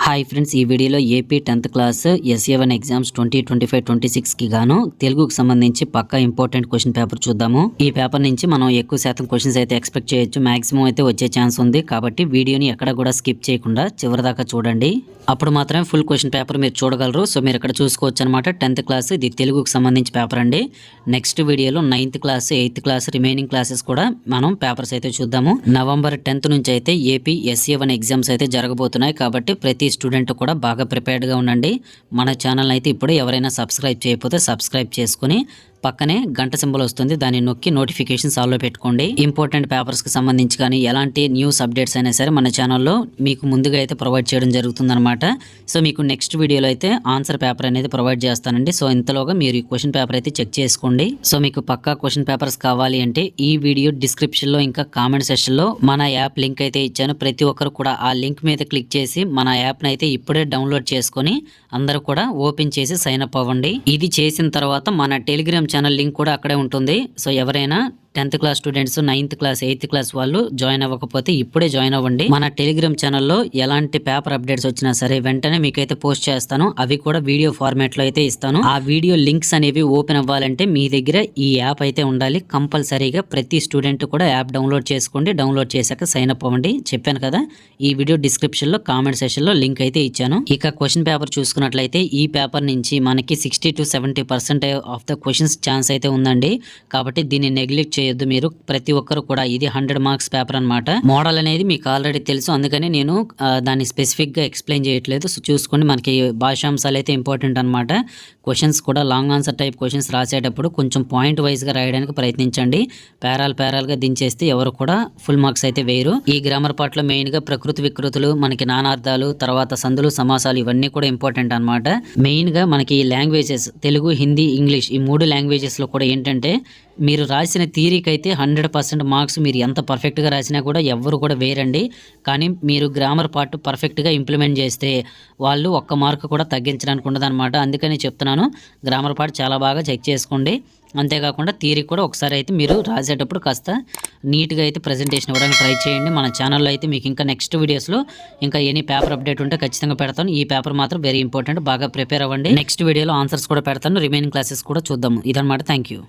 Hi friends, ఈ వీడియోలో AP 10th class ఎస్ఏ1 exams 2025-26 కి గాను తెలుగుకు సంబంధించి పక్కా ఇంపార్టెంట్ క్వశ్చన్ పేపర్ చూద్దాము. ఈ పేపర్ నుంచి మనం ఎక్కువ శాతం క్వశ్చన్స్ అయితే ఎక్స్పెక్ట్ చేయొచ్చు. మాక్సిమం అయితే వచ్చే ఛాన్స్ ఉంది. కాబట్టి వీడియోని ఎక్కడ కూడా స్కిప్ చేయకుండా చివరిదాకా చూడండి. అప్పుడు మాత్రమే ఫుల్ క్వశ్చన్ పేపర్ మీరు చూడగలరు. సో మీరు ఇక్కడ చూసుకోవచ్చు అనమాట. 10th క్లాస్ ఇది తెలుగుకు సంబంధించి పేపర్ అండి. నెక్స్ట్ వీడియోలో 9th class 8th class remaining classes కూడా మనం పేపర్స్ అయితే చూద్దాము. నవంబర్ 10th నుంచి అయితే ఏపీ ఎస్ఏ1 ఎగ్జామ్స్ అయితే జరగబోతున్నాయి. కాబట్టి ప్రతి స్టూడెంట్ కూడా బాగా ప్రిపేర్డ్గా ఉండండి. మన ఛానల్ అయితే ఇప్పుడు ఎవరైనా సబ్స్క్రైబ్ చేయకపోతే సబ్స్క్రైబ్ చేసుకుని పక్కనే గంట సింబల్ వస్తుంది, దాన్ని నొక్కి నోటిఫికేషన్స్ ఆల్లో పెట్టుకోండి. ఇంపార్టెంట్ పేపర్స్కి సంబంధించి కానీ ఎలాంటి న్యూస్ అప్డేట్స్ అయినా సరే మన ఛానల్లో మీకు ముందుగా అయితే ప్రొవైడ్ చేయడం జరుగుతుందన్నమాట. సో మీకు నెక్స్ట్ వీడియోలో అయితే ఆన్సర్ పేపర్ అనేది ప్రొవైడ్ చేస్తానండి. సో ఇంతలోగా మీరు ఈ క్వశ్చన్ పేపర్ అయితే చెక్ చేసుకోండి. సో మీకు పక్కా క్వశ్చన్ పేపర్స్ కావాలి అంటే ఈ వీడియో డిస్క్రిప్షన్లో ఇంకా కామెంట్ సెక్షన్లో మన యాప్ లింక్ అయితే ఇచ్చాను. ప్రతి ఒక్కరు కూడా ఆ లింక్ మీద క్లిక్ చేసి మన యాప్ని అయితే ఇప్పుడే డౌన్లోడ్ చేసుకొని అందరూ కూడా ఓపెన్ చేసి సైన్ అప్ అవ్వండి. ఇది చేసిన తర్వాత మన టెలిగ్రామ్ ఛానల్ లింక్ కూడా అక్కడే ఉంటుంది. సో ఎవరైనా 10th class students 9th class 8th class వాళ్ళు జాయిన్ అవ్వకపోతే ఇప్పుడే జాయిన్ అవ్వండి. మన టెలిగ్రామ్ ఛానల్లో ఎలాంటి పేపర్ అప్డేట్స్ వచ్చినా సరే వెంటనే మీకైతే పోస్ట్ చేస్తాను. అవి కూడా వీడియో ఫార్మాట్ లో అయితే ఇస్తాను. ఆ వీడియో లింక్స్ అనేవి ఓపెన్ అవ్వాలంటే మీ దగ్గర ఈ యాప్ అయితే ఉండాలి. కంపల్సరీగా ప్రతి స్టూడెంట్ కూడా యాప్ డౌన్లోడ్ చేసుకోండి. డౌన్లోడ్ చేశాక సైన్ అప్ అవ్వండి. చెప్పాను కదా, ఈ వీడియో డిస్క్రిప్షన్ లో కామెంట్ సెక్షన్ లో లింక్ అయితే ఇచ్చాను. ఇక క్వశ్చన్ పేపర్ చూసుకున్నట్లయితే ఈ పేపర్ నుంచి మనకి 60-70% ఆఫ్ ద క్వశ్చన్స్ ఛాన్స్ అయితే ఉందండి. కాబట్టి దీన్ని నెగ్లెక్ట్ చేయొద్దు మీరు. ప్రతి ఒక్కరు కూడా ఇది 100 మార్క్స్ పేపర్ అన్నమాట. మోడల్ అనేది మీకు ఆల్రెడీ తెలుసు, అందుకని నేను దాన్ని స్పెసిఫిక్ గా ఎక్స్ప్లెయిన్ చేయట్లేదు. సో చూసుకోండి, మనకి భాషాంశాలు అయితే ఇంపార్టెంట్ అనమాట. క్వశ్చన్స్ కూడా లాంగ్ ఆన్సర్ టైప్ క్వశ్చన్స్ రాసేటప్పుడు కొంచెం పాయింట్ వైజ్ గా రాయడానికి ప్రయత్నించండి. పేరాల్ గా దించేస్తే ఎవరు కూడా ఫుల్ మార్క్స్ అయితే వేయరు. ఈ గ్రామర్ పార్ట్ లో మెయిన్ గా ప్రకృతి వికృతులు, మనకి నానార్థాలు, తర్వాత సందులు సమాసాలు ఇవన్నీ కూడా ఇంపార్టెంట్ అనమాట. మెయిన్ గా మనకి లాంగ్వేజెస్ తెలుగు, హిందీ, ఇంగ్లీష్ ఈ 3 లాంగ్వేజెస్ లో కూడా ఏంటంటే మీరు రాసిన థియరీకి అయితే 100% మార్క్స్ మీరు ఎంత పర్ఫెక్ట్గా రాసినా కూడా ఎవ్వరు కూడా వేరండి. కానీ మీరు గ్రామర్ పార్ట్ పర్ఫెక్ట్గా ఇంప్లిమెంట్ చేస్తే వాళ్ళు 1 మార్క్ కూడా తగ్గించడానికి ఉండదు అనమాట. అందుకని చెప్తున్నాను, గ్రామర్ పార్ట్ చాలా బాగా చెక్ చేసుకోండి. అంతేకాకుండా థియరీ కూడా ఒకసారి అయితే మీరు రాసేటప్పుడు కాస్త నీట్గా అయితే ప్రజెంటేషన్ ఇవ్వడానికి ట్రై చేయండి. మన ఛానల్లో అయితే మీకు ఇంకా నెక్స్ట్ వీడియోస్లో ఇంకా ఎనీ పేపర్ అప్డేట్ ఉంటే ఖచ్చితంగా పెడతాను. ఈ పేపర్ మాత్రం వెరీ ఇంపార్టెంట్, బాగా ప్రిపేర్ అవ్వండి. నెక్స్ట్ వీడియోలో ఆన్సర్స్ కూడా పెడతాను. రిమైనింగ్ క్లాసెస్ కూడా చూద్దాము. ఇదన్నమాట. Thank you.